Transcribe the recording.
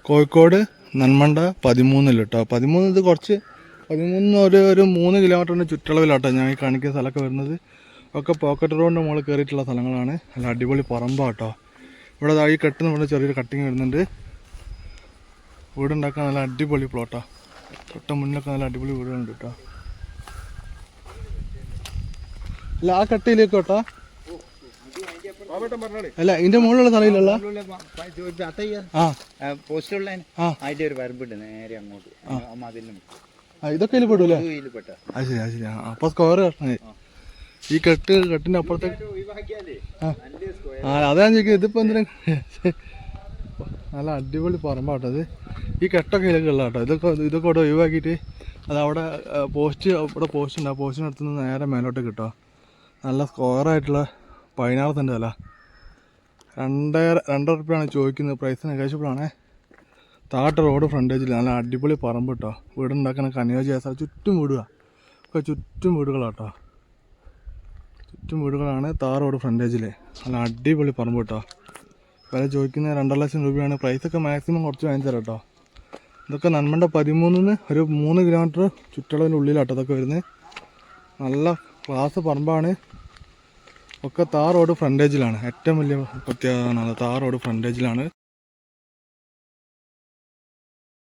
കോഴിക്കോട് നന്മണ്ട 13 കേട്ടോ. 13 ഇത് കുറച്ച് 13 ഒരു 3 കിലോമീറ്ററിൻ്റെ ചുറ്റളവിലാട്ടോ ഞാൻ ഈ കാണിക്കുന്ന സ്ഥലമൊക്കെ വരുന്നത്. ഒക്കെ പോക്കറ്റ് റോഡിൻ്റെ മുകളിൽ കയറിയിട്ടുള്ള സ്ഥലങ്ങളാണ്. നല്ല അടിപൊളി പറമ്പാട്ടോ. ഇവിടെ ഈ കെട്ടുന്ന ഇവിടെ ചെറിയൊരു കട്ടിങ് വരുന്നുണ്ട്. വീടുണ്ടാക്കാൻ നല്ല അടിപൊളി പ്ലോട്ടാ. തൊട്ട മുന്നിലൊക്കെ നല്ല അടിപൊളി വീടുകളുണ്ട് കേട്ടോ. അല്ല ആ കട്ടയിലേക്ക് കേട്ടോ. അല്ല ഇതിന്റെ മുകളിലുള്ള സ്ഥലമില്ലല്ലോ. ഇതൊക്കെ ഇതിൽ പെടൂല്ലേ? അത് ശരി അത് ശരി. അപ്പൊ സ്ക്വയർ ഈ കെട്ടിന്റെ അപ്പുറത്തേക്ക് അതാ ചോദിക്കുന്നത്. ഇതിപ്പോ എന്തിനാ നല്ല അടിപൊളി പറമ്പാട്ടോ അത്. ഈ കെട്ടൊക്കെ ഇതിലേക്ക് ഉള്ള കേട്ടോ. ഇതൊക്കെ ഇവിടെ ഒഴിവാക്കിയിട്ട് അത് അവിടെ പോസ്റ്റ് ഇവിടെ പോസ്റ്റ് ഉണ്ട്. ആ പോസ്റ്റിനടുത്തുനിന്ന് നേരെ മേലോട്ട് കിട്ടോ. നല്ല സ്ക്വയറായിട്ടുള്ള 16 സെൻറ്റ് വില. 2.5 റുപ്യാണ് ചോദിക്കുന്നത്. പ്രൈസ് നെഗോഷ്യബിളാണേ. താഴത്തെ റോഡ് ഫ്രണ്ടേജിൽ നല്ല അടിപൊളി പറമ്പ് കേട്ടോ. വീടുണ്ടാക്കാനൊക്കെ അനുയോജ്യമായ സ്ഥലം. ചുറ്റും വീടുക ഒക്കെ ചുറ്റും വീടുകളാട്ടോ. ചുറ്റും വീടുകളാണ്. താഴെ റോഡ് ഫ്രണ്ടേജിൽ നല്ല അടിപൊളി പറമ്പ് കേട്ടോ. വില ചോദിക്കുന്നത് 2.5 ലക്ഷം രൂപയാണ്. പ്രൈസൊക്കെ മാക്സിമം കുറച്ച് വാങ്ങി തരാം കേട്ടോ. ഇതൊക്കെ നന്മണ്ട 13 ഒരു 3 കിലോമീറ്റർ ചുറ്റളവിൻ്റെ ഉള്ളിലാട്ടോ ഇതൊക്കെ വരുന്നത്. നല്ല ക്ലാസ് പറമ്പാണ്. ഒക്കെ താർ റോഡ് ഫ്രണ്ടേജിലാണ്. ഏറ്റവും വലിയ പ്രത്യേകത താർ റോഡ് ഫ്രണ്ടേജിലാണ്.